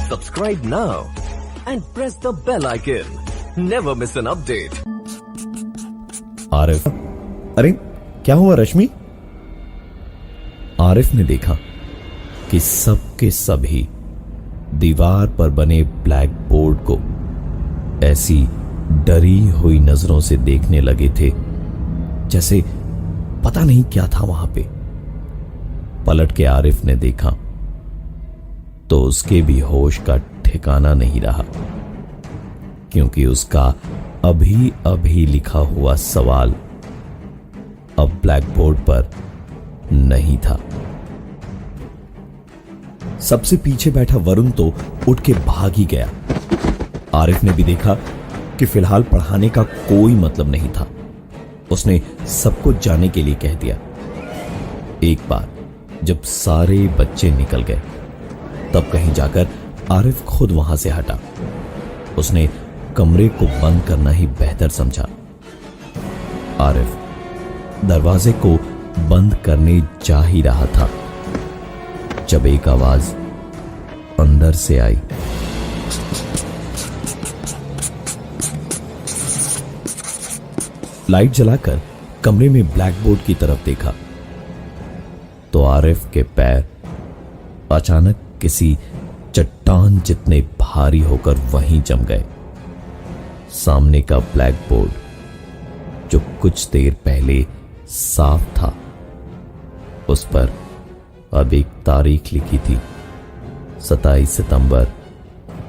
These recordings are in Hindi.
Subscribe now and press the bell icon. Never miss an update. Arif, अरे क्या हुआ रश्मि? आरिफ ने देखा कि सब के सभी दीवार पर बने ब्लैक बोर्ड को ऐसी डरी हुई नजरों से देखने लगे थे जैसे पता नहीं क्या था वहां पे। पलट के आरिफ ने देखा तो उसके भी होश का ठिकाना नहीं रहा, क्योंकि उसका अभी अभी लिखा हुआ सवाल अब ब्लैक बोर्ड पर नहीं था। सबसे पीछे बैठा वरुण तो उठ के भाग ही गया। आरिफ ने भी देखा कि फिलहाल पढ़ाने का कोई मतलब नहीं था। उसने सबको जाने के लिए कह दिया। एक बार जब सारे बच्चे निकल गए तब कहीं जाकर आरिफ खुद वहां से हटा। उसने कमरे को बंद करना ही बेहतर समझा। आरिफ दरवाजे को बंद करने जा ही रहा था जब एक आवाज अंदर से आई। लाइट जलाकर कमरे में ब्लैक बोर्ड की तरफ देखा तो आरिफ के पैर अचानक किसी चट्टान जितने भारी होकर वहीं जम गए। सामने का ब्लैक बोर्ड जो कुछ देर पहले साफ था, उस पर अब एक तारीख लिखी थी, 27 सितंबर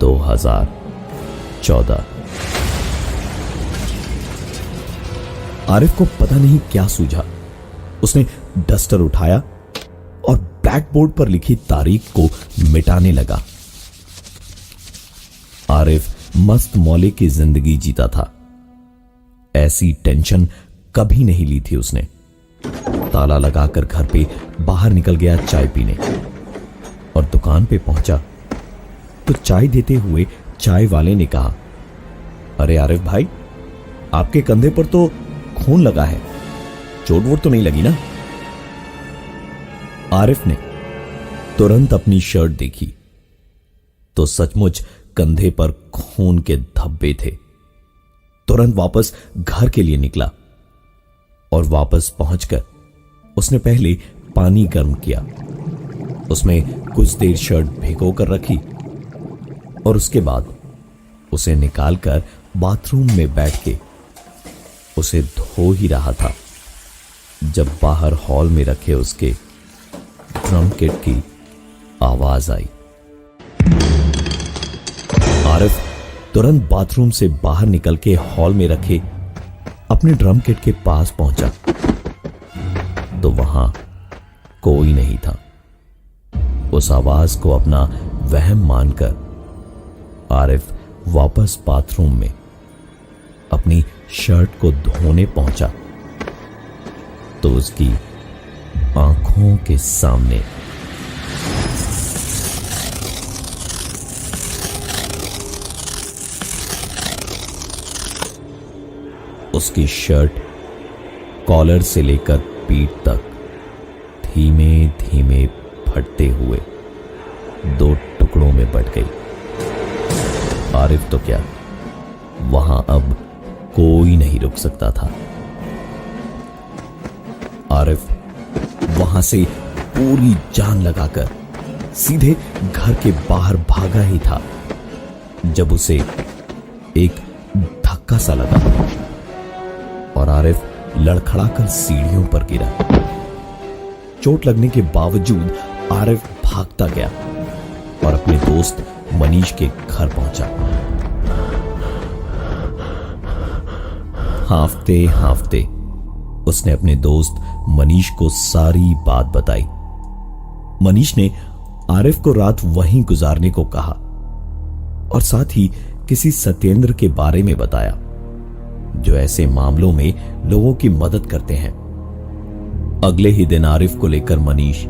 2014। आरिफ को पता नहीं क्या सूझा। उसने डस्टर उठाया और ब्लैक बोर्ड पर लिखी तारीख को मिटाने लगा। आरिफ मस्त मौले की जिंदगी जीता था। ऐसी टेंशन कभी नहीं ली थी उसने। ताला लगाकर घर पे बाहर निकल गया चाय पीने और दुकान पे पहुंचा तो चाय देते हुए चाय वाले ने कहा, अरे आरिफ भाई, आपके कंधे पर तो खून लगा है, चोट वोट तो नहीं लगी ना? आरिफ ने तुरंत अपनी शर्ट देखी तो सचमुच कंधे पर खून के धब्बे थे। तुरंत वापस घर के लिए निकला और वापस पहुंचकर उसने पहले पानी गर्म किया, उसमें कुछ देर शर्ट भिगो कर रखी और उसके बाद उसे निकालकर बाथरूम में बैठ के उसे धो ही रहा था जब बाहर हॉल में रखे उसके ड्रम किट की आवाज आई। आरिफ तुरंत बाथरूम से बाहर निकल के हॉल में रखे अपने ड्रम किट के पास पहुंचा तो वहां कोई नहीं था। उस आवाज को अपना वहम मानकर आरिफ वापस बाथरूम में अपनी शर्ट को धोने पहुंचा तो उसकी आंखों के सामने उसकी शर्ट कॉलर से लेकर पीठ तक धीमे धीमे फटते हुए दो टुकड़ों में बट गई। आरिफ तो क्या, वहां अब कोई नहीं रुक सकता था। आरिफ वहां से पूरी जान लगाकर सीधे घर के बाहर भागा ही था जब उसे एक धक्का सा लगा और आरिफ लड़खड़ाकर सीढ़ियों पर गिरा। चोट लगने के बावजूद आरिफ भागता गया और अपने दोस्त मनीष के घर पहुंचा। हांफते हांफते उसने अपने दोस्त मनीष को सारी बात बताई। मनीष ने आरिफ को रात वहीं गुजारने को कहा और साथ ही किसी सत्येंद्र के बारे में बताया जो ऐसे मामलों में लोगों की मदद करते हैं। अगले ही दिन आरिफ को लेकर मनीष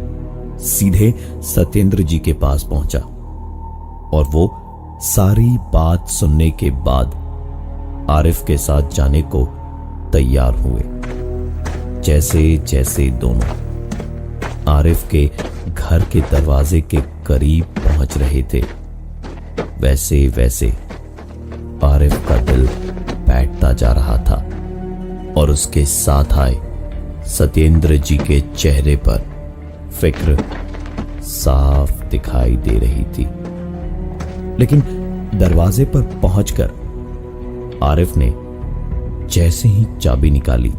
सीधे सत्येंद्र जी के पास पहुंचा और वो सारी बात सुनने के बाद आरिफ के साथ जाने को तैयार हुए। जैसे जैसे दोनों आरिफ के घर के दरवाजे के करीब पहुंच रहे थे वैसे वैसे आरिफ का दिल बैठता जा रहा था और उसके साथ आए सत्येंद्र जी के चेहरे पर फिक्र साफ दिखाई दे रही थी। लेकिन दरवाजे पर पहुंचकर आरिफ ने जैसे ही चाबी निकाली,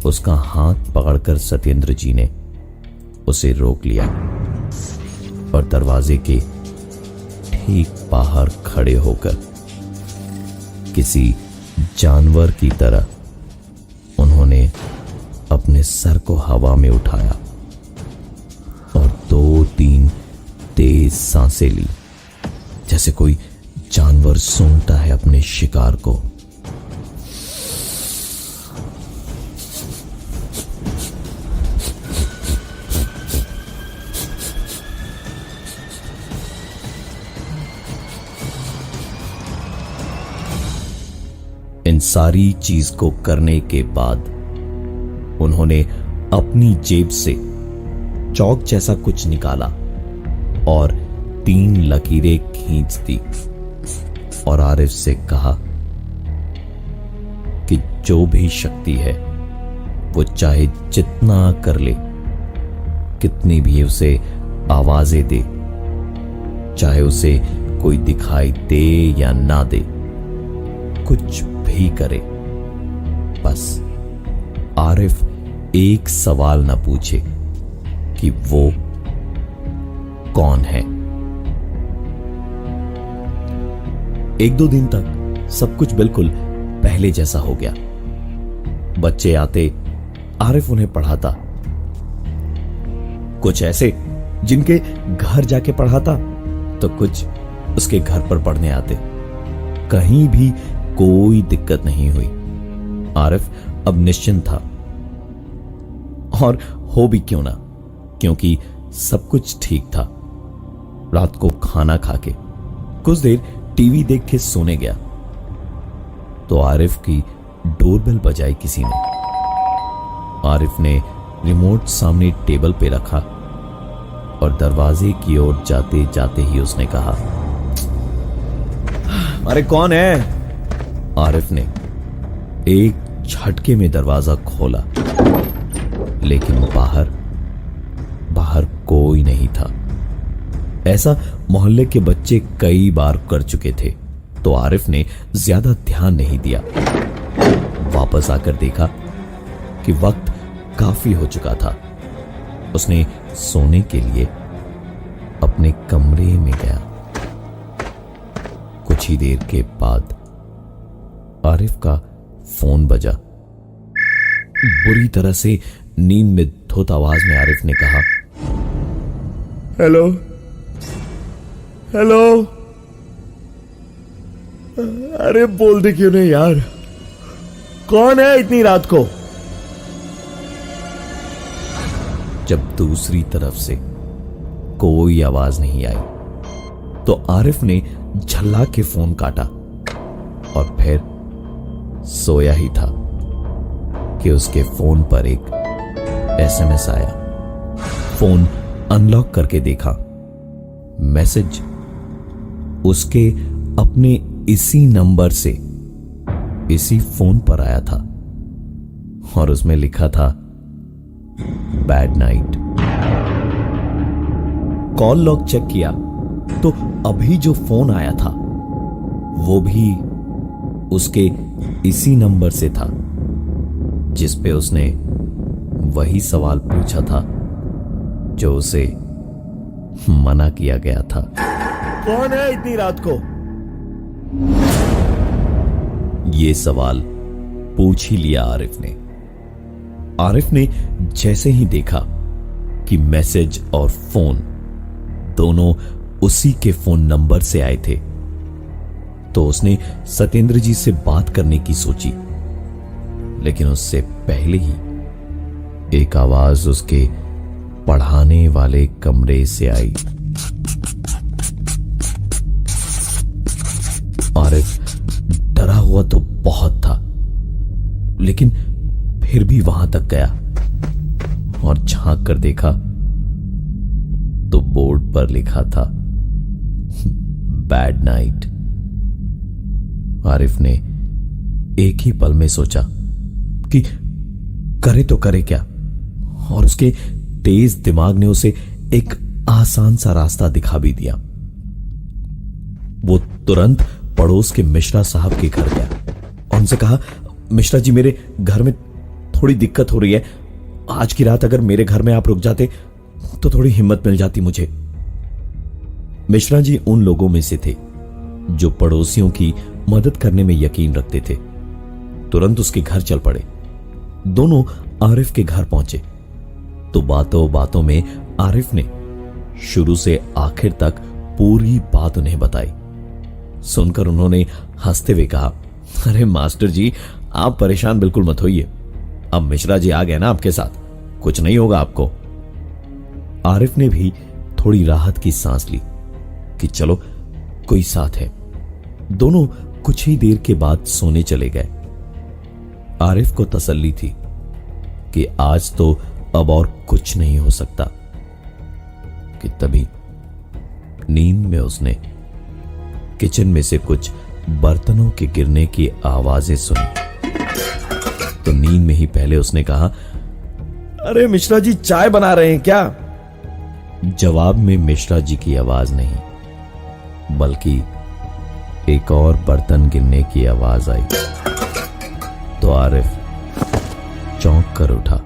उसका हाथ पकड़कर सत्येंद्र जी ने उसे रोक लिया और दरवाजे के ठीक बाहर खड़े होकर किसी जानवर की तरह उन्होंने अपने सर को हवा में उठाया और 2-3 तेज सांसें ली, जैसे कोई जानवर सूंघता है अपने शिकार को। इन सारी चीज को करने के बाद उन्होंने अपनी जेब से चौक जैसा कुछ निकाला और 3 लकीरें खींच दी और आरिफ से कहा कि जो भी शक्ति है वो चाहे जितना कर ले, कितनी भी उसे आवाजें दे, चाहे उसे कोई दिखाई दे या ना दे, कुछ भी करे, बस आरिफ एक सवाल न पूछे कि वो कौन है। 1-2 दिन तक सब कुछ बिल्कुल पहले जैसा हो गया। बच्चे आते, आरिफ उन्हें पढ़ाता, कुछ ऐसे जिनके घर जाके पढ़ाता तो कुछ उसके घर पर पढ़ने आते। कहीं भी कोई दिक्कत नहीं हुई। आरिफ अब निश्चिंत था, और हो भी क्यों ना, क्योंकि सब कुछ ठीक था। रात को खाना खाके कुछ देर टीवी देख के सोने गया तो आरिफ की डोरबेल बजाई किसी ने। आरिफ ने रिमोट सामने टेबल पे रखा और दरवाजे की ओर जाते जाते ही उसने कहा, अरे कौन है? आरिफ ने एक झटके में दरवाजा खोला, लेकिन बाहर कोई नहीं था। ऐसा मोहल्ले के बच्चे कई बार कर चुके थे, तो आरिफ ने ज्यादा ध्यान नहीं दिया। वापस आकर देखा कि वक्त काफी हो चुका था। उसने सोने के लिए अपने कमरे में गया। कुछ ही देर के बाद आरिफ का फोन बजा। बुरी तरह से नींद में धुत आवाज में आरिफ ने कहा, हेलो हेलो। अरे बोल दे क्यों नहीं यार, कौन है इतनी रात को? जब दूसरी तरफ से कोई आवाज नहीं आई तो आरिफ ने झल्ला के फोन काटा और फिर सोया ही था कि उसके फोन पर एक एसएमएस आया। फोन अनलॉक करके देखा, मैसेज उसके अपने इसी नंबर से इसी फोन पर आया था और उसमें लिखा था, bad night. Call log check किया तो अभी जो फोन आया था वो भी उसके इसी नंबर से था जिस पे उसने वही सवाल पूछा था जो उसे मना किया गया था। कौन है इतनी रात को? ये सवाल पूछ ही लिया आरिफ ने। आरिफ ने जैसे ही देखा कि मैसेज और फोन दोनों उसी के फोन नंबर से आए थे तो उसने सत्येंद्र जी से बात करने की सोची, लेकिन उससे पहले ही एक आवाज उसके पढ़ाने वाले कमरे से आई। आरिफ डरा हुआ तो बहुत था, लेकिन फिर भी वहां तक गया और झांक कर देखा तो बोर्ड पर लिखा था, बैड नाइट। आरिफ ने एक ही पल में सोचा कि करे तो करे क्या, और उसके तेज दिमाग ने उसे एक आसान सा रास्ता दिखा भी दिया। वो तुरंत पड़ोस के मिश्रा साहब के घर गया और उनसे कहा, मिश्रा जी, मेरे घर में थोड़ी दिक्कत हो रही है। आज की रात अगर मेरे घर में आप रुक जाते तो थोड़ी हिम्मत मिल जाती मुझे। मिश्रा जी उन लोगों में से थे जो पड़ोसियों की मदद करने में यकीन रखते थे। तुरंत उसके घर चल पड़े। दोनों आरिफ के घर पहुंचे तो बातों बातों में आरिफ ने शुरू से आखिर तक पूरी बात उन्हें बताई। सुनकर उन्होंने हंसते हुए कहा, अरे मास्टर जी, आप परेशान बिल्कुल मत होइए। अब मिश्रा जी आ गए ना आपके साथ, कुछ नहीं होगा आपको। आरिफ ने भी थोड़ी राहत की सांस ली कि चलो कोई साथ है। दोनों कुछ ही देर के बाद सोने चले गए। आरिफ को तसल्ली थी कि आज तो अब और कुछ नहीं हो सकता कि तभी नींद में उसने किचन में से कुछ बर्तनों के गिरने की आवाजें सुनी। तो नींद में ही पहले उसने कहा, अरे मिश्रा जी, चाय बना रहे हैं क्या? जवाब में मिश्रा जी की आवाज नहीं बल्कि एक और बर्तन गिरने की आवाज आई। तो आरिफ चौंक कर उठा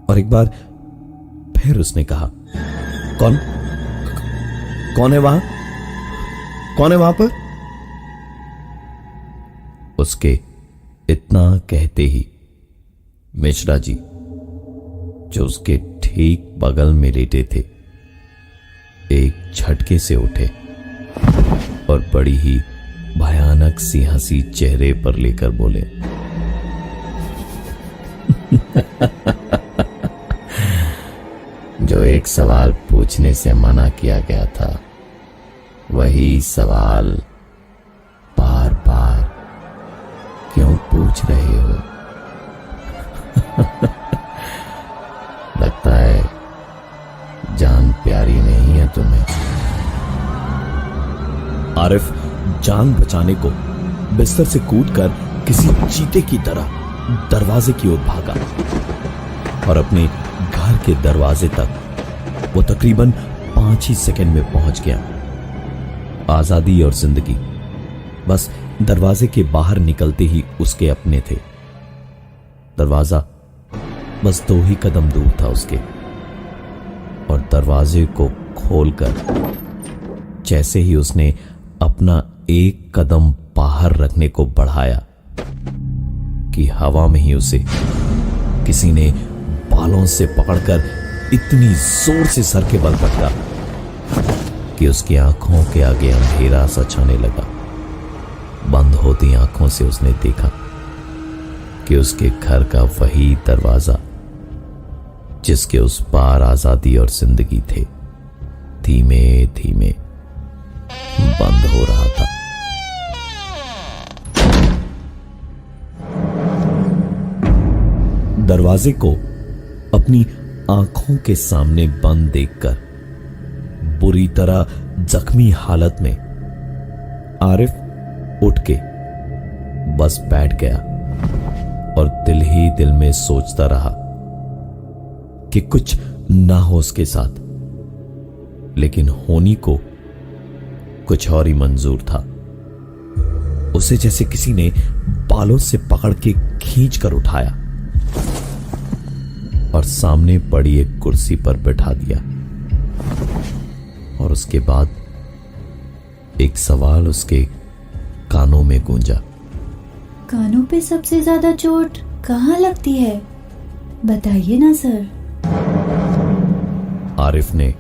और एक बार फिर उसने कहा, कौन कौन है वहां? कौन है वहां पर? उसके इतना कहते ही मिश्रा जी, जो उसके ठीक बगल में लेटे थे, एक झटके से उठे और बड़ी ही भयानक सी हंसी चेहरे पर लेकर बोले, जो एक सवाल पूछने से मना किया गया था, वही सवाल बार बार क्यों पूछ रहे हो? लगता है जान प्यारी नहीं है तुम्हें। आरिफ जान बचाने को बिस्तर से कूदकर किसी चीते की तरह दरवाजे की ओर भागा और अपने घर के दरवाजे तक वो तकरीबन 5 ही सेकंड में पहुंच गया। आजादी और जिंदगी बस दरवाजे के बाहर निकलते ही उसके अपने थे। दरवाजा बस 2 ही कदम दूर था उसके, और दरवाजे को खोलकर जैसे ही उसने अपना एक कदम बाहर रखने को बढ़ाया कि हवा में ही उसे किसी ने बालों से पकड़कर इतनी जोर से सर के बल पटका कि उसकी आंखों के आगे अंधेरा सा छाने लगा। बंद होती आंखों से उसने देखा कि उसके घर का वही दरवाजा जिसके उस पार आजादी और जिंदगी थे, धीमे धीमे बंद हो रहा था। दरवाजे को अपनी आंखों के सामने बंद देखकर बुरी तरह जख्मी हालत में आरिफ उठ के बस बैठ गया और दिल ही दिल में सोचता रहा कि कुछ ना हो उसके साथ, लेकिन होनी को कुछ और ही मंजूर था। उसे जैसे किसी ने बालों से पकड़ के खींच कर उठाया और सामने पड़ी एक कुर्सी पर बैठा दिया, और उसके बाद एक सवाल उसके कानों में गूंजा। कानों पे सबसे ज्यादा चोट कहाँ लगती है, बताइए ना सर। आरिफ ने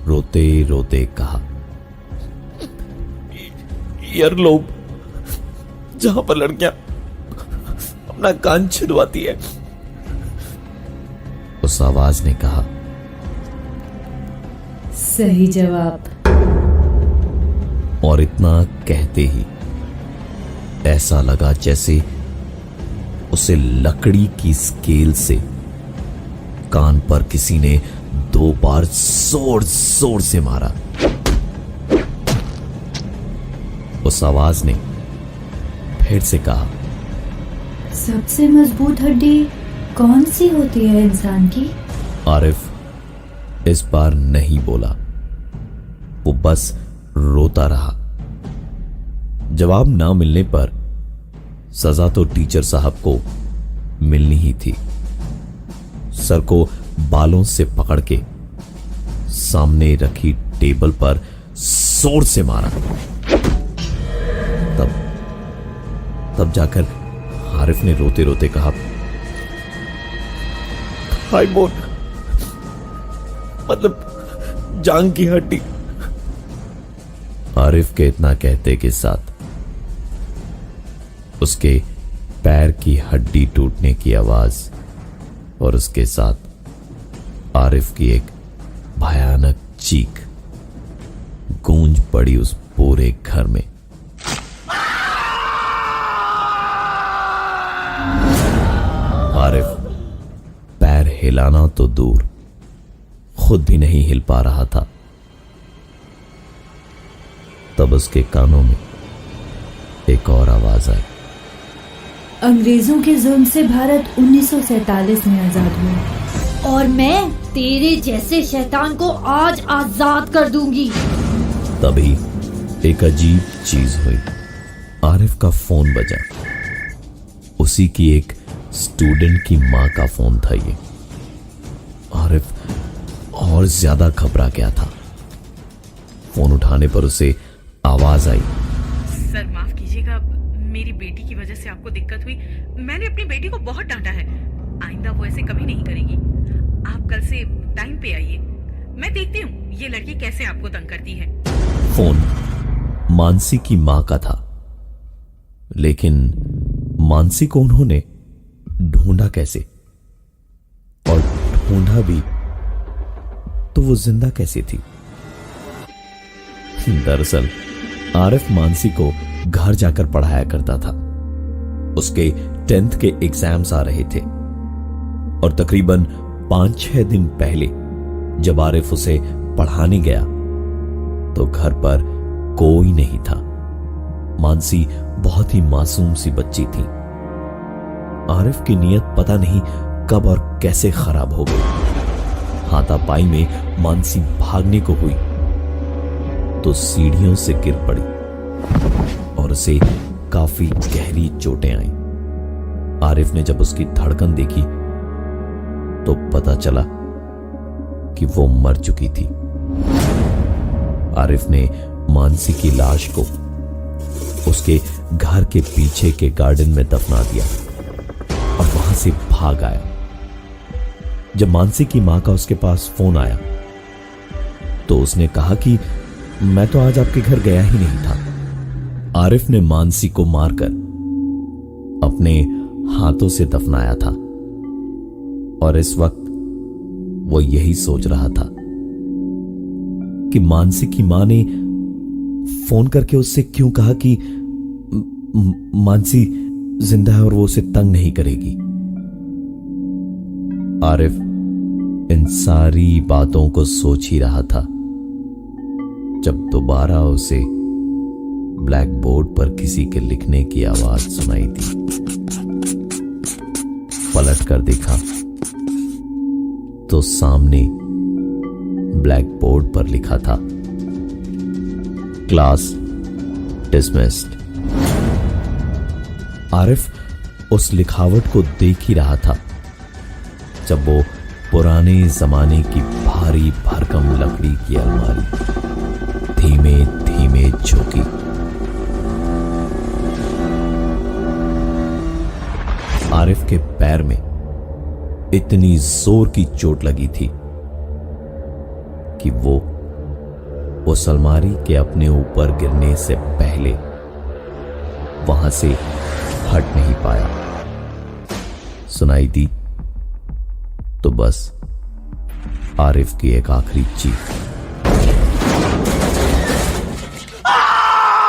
रोते रोते कहा, ईयरलोब, जहां पर लड़कियां अपना कान छिदवाती है। उस आवाज ने कहा, सही जवाब। और इतना कहते ही ऐसा लगा जैसे उसे लकड़ी की स्केल से कान पर किसी ने 2 बार जोर जोर से मारा। उस आवाज ने फिर से कहा, सबसे मजबूत हड्डी कौन सी होती है इंसान की? आरिफ इस बार नहीं बोला, वो बस रोता रहा। जवाब ना मिलने पर सजा तो टीचर साहब को मिलनी ही थी। सर को बालों से पकड़ के सामने रखी टेबल पर जोर से मारा। तब जाकर आरिफ ने रोते रोते कहा, हाय बोन, मतलब जांग की हड्डी। आरिफ के इतना कहते के साथ उसके पैर की हड्डी टूटने की आवाज और उसके साथ आरिफ की एक भयानक चीख गूंज पड़ी उस पूरे घर में। आरिफ पैर हिलाना तो दूर, खुद भी नहीं हिल पा रहा था। तब उसके कानों में एक और आवाज आई, अंग्रेजों के जुल्म से भारत 1947 में आजाद हुआ और मैं तेरे जैसे शैतान को आज आजाद कर दूंगी। तभी एक अजीब चीज हुई। आरिफ का फोन बजा। उसी की एक स्टूडेंट की मां का फोन था ये। आरिफ और ज्यादा घबरा गया था। फोन उठाने पर उसे आवाज आई, सर माफ कीजिएगा, मेरी बेटी की वजह से आपको दिक्कत हुई। मैंने अपनी बेटी को बहुत डांटा है, आइंदा वो ऐसे कभी नहीं करेगी। आप कल से टाइम पे आइए, मैं देखती हूँ ये लड़की कैसे आपको तंग करती है। फोन मानसी की मां का था, लेकिन मानसी को उन्होंने ढूंढा कैसे? और ढूंढा भी तो वो जिंदा कैसे थी? दरअसल आरिफ मानसी को घर जाकर पढ़ाया करता था। उसके 10th के एग्जाम्स आ रहे थे और तकरीबन 5-6 दिन पहले जब आरिफ उसे पढ़ाने गया तो घर पर कोई नहीं था। मानसी बहुत ही मासूम सी बच्ची थी। आरिफ की नीयत पता नहीं कब और कैसे खराब हो गई। हाथापाई में मानसी भागने को हुई तो सीढ़ियों से गिर पड़ी और उसे काफी गहरी चोटें आईं। आरिफ ने जब उसकी धड़कन देखी तो पता चला कि वो मर चुकी थी। आरिफ ने मानसी की लाश को उसके घर के पीछे के गार्डन में दफना दिया और वहां से भाग आया। जब मानसी की मां का उसके पास फोन आया तो उसने कहा कि मैं तो आज आपके घर गया ही नहीं था। आरिफ ने मानसी को मारकर अपने हाथों से दफनाया था और इस वक्त वो यही सोच रहा था कि मानसी की मां ने फोन करके उससे क्यों कहा कि मानसी जिंदा है और वो उसे तंग नहीं करेगी। आरिफ इन सारी बातों को सोच ही रहा था जब दोबारा उसे ब्लैक बोर्ड पर किसी के लिखने की आवाज सुनाई दी। पलट कर देखा तो सामने ब्लैक बोर्ड पर लिखा था, क्लास डिसमिस्ड। आरिफ उस लिखावट को देख ही रहा था जब वो पुराने जमाने की भारी भरकम लकड़ी की अलमारी धीमे धीमे झुकी। आरिफ के पैर में इतनी जोर की चोट लगी थी कि वो उस अलमारी के अपने ऊपर गिरने से पहले वहां से हट नहीं पाया। सुनाई दी तो बस आरिफ की एक आखिरी चीख।